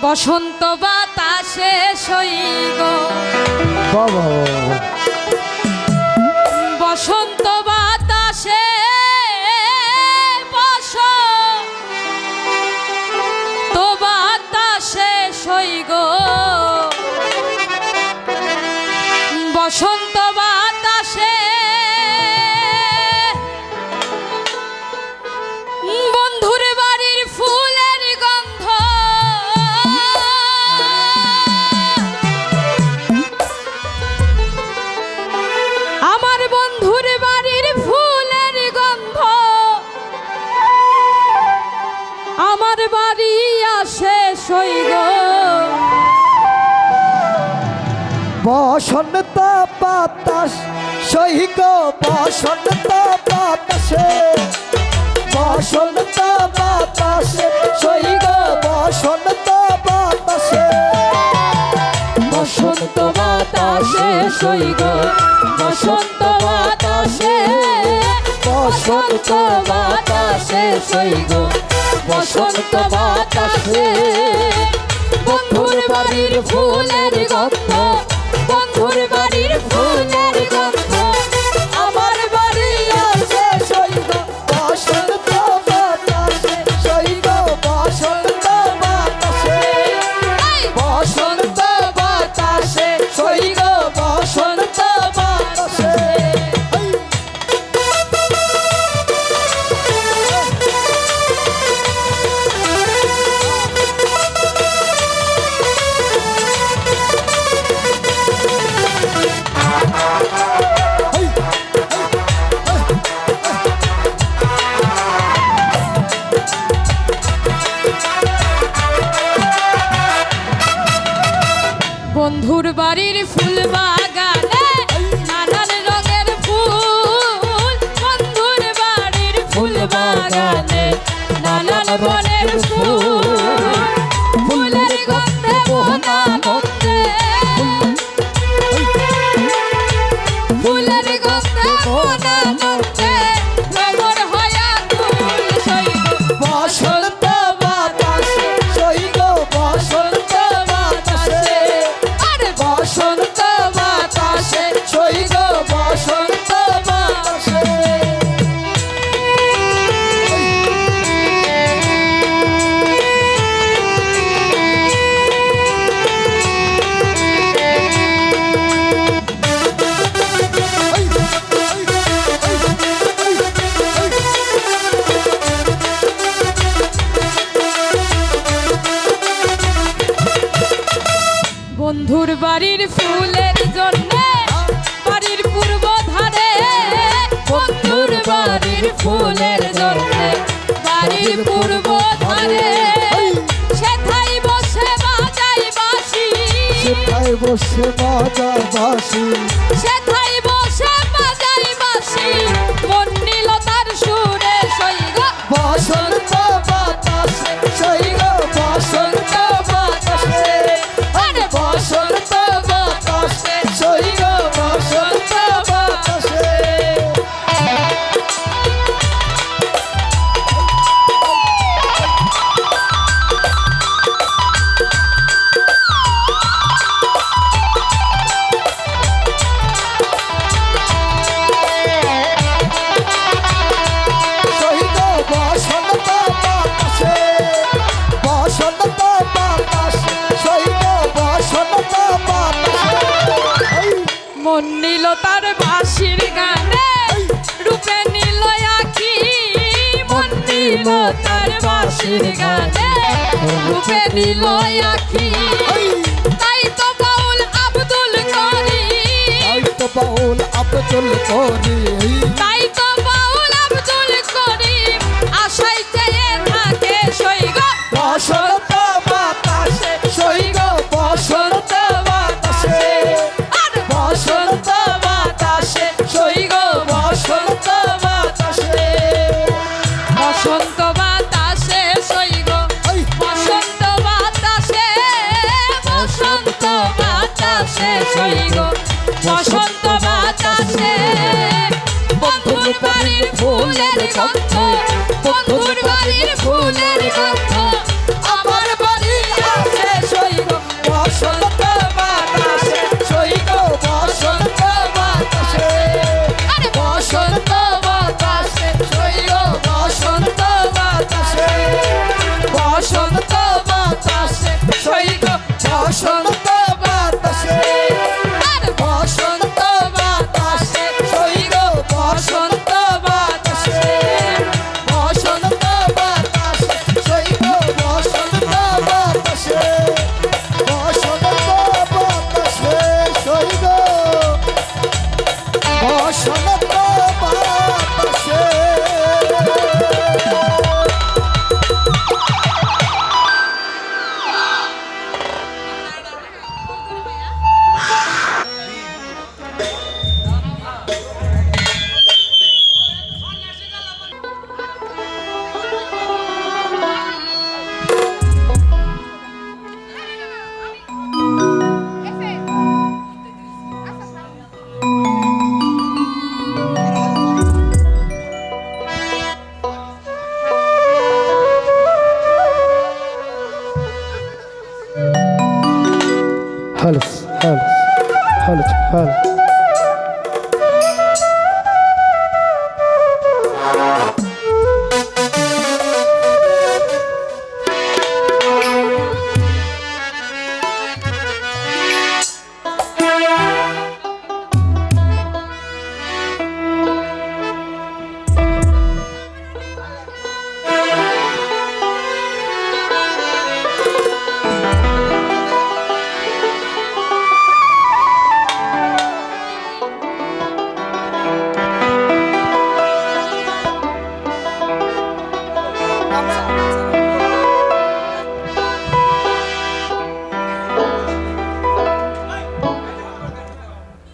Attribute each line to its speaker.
Speaker 1: বসন্ত বাতাসে সইগ বসন্ত বাতাসে বসন্ত বাতাসে সইগ বসন্ত বাতাসে বন্ধুর বাড়ির ফুলের গন্ধ আমার বন্ধুর বাড়ির ফুলের গন্ধ আমার বাড়ি আসে সইগ
Speaker 2: বসন্ত বাতাস সইগ বসন্ত বাতাসে বসন্ত বাতাসে সইগ বসন্ত বাতাসে
Speaker 1: বসন্ত বাতাসে সইগ বসন্ত বাতাসে বসন্ত বাতাসে সইগ বসন্ত বাতাসে বন্ধুর বাড়ির ফুলের গন্ধ বন্ধুর বাড়ির ফুলের গন্ধ আমার বাড়ি আসে
Speaker 2: সইগ বসন্ত বাতাসে সইগ বসন্ত বাতাসে বসন্ত বাতাসে সইগ বসন্ত বাতাসে
Speaker 1: বন্ধুর বাড়ির ফুল বাগানে নানান রঙের ফুল বন্ধুর বাড়ির ফুল বাগানে নানান বনের ফুল ফুলের গন্ধে মনানন্দে ফুলের গন্ধে মনানন্দে ভ্রমর হয়া তুল সইগ
Speaker 2: বসন্ত বাতাসে সইগ বসন্ত বাতাসে বসন্ত বাতাসে সইগ বসন্ত বাতাসে
Speaker 1: বন্ধুর বাড়ির ফুলের জন্যে বাড়ির পূর্ব ধারে বন্ধুর বাড়ির ফুলের জন্যে বাড়ির পূর্ব ধারে সেথায় বসে বাজাই বাঁশি
Speaker 2: সেথায় বসে বাজায় বাঁশি
Speaker 1: সেথায় বসে বাজাই বাঁশি মন নিল তার সুরে সইগ
Speaker 2: বসন্ত বাতাসে সইগ বসন্ত বাতাসে বসন্ত বাতাসে সইগ বসন্ত বাতাসে
Speaker 1: বাঁশির গানে রূপে নিল আখি তাই তো বাউল আব্দুল করিম
Speaker 2: তাই তো বাউল আব্দুল করিম
Speaker 1: তাই তো বাউল আব্দুল করিম আশায় চেয়ে থাকে সৈগ
Speaker 2: বসন্ত বাতাসে সৈগ বসন্ত বাতাসে
Speaker 1: আর
Speaker 2: বসন্ত বাতাসে সৈগ বসন্ত বাতাসে
Speaker 1: বসন্ত বাতাসে সৈগ
Speaker 2: এই
Speaker 1: বসন্ত বাতাসে বসন্ত বাতাসে সৈগ বসন্ত বাতাসে বন্ধুর বাড়ির ফুলের গন্ধ বন্ধুর বাড়ির ফুলের গন্ধ
Speaker 2: আমার বাড়ি আছে সৈগ বসন্ত বাতাসে সৈগ বসন্ত বাতাসে
Speaker 1: আরে
Speaker 2: বসন্ত বাতাসে সৈগ বসন্ত বাতাসে বসন্ত বাতাসে সৈগ বসন্ত বাতাসে
Speaker 1: আর
Speaker 2: বসন্ত বাতাসে সৈগ বসন্ত বাতাসে বসন্ত বাতাসে সৈগ বসন্ত বাতাসে বসন্ত বাতাসে সৈগ বসন্ত বাতাসে
Speaker 3: Halos, halos, halos, halos.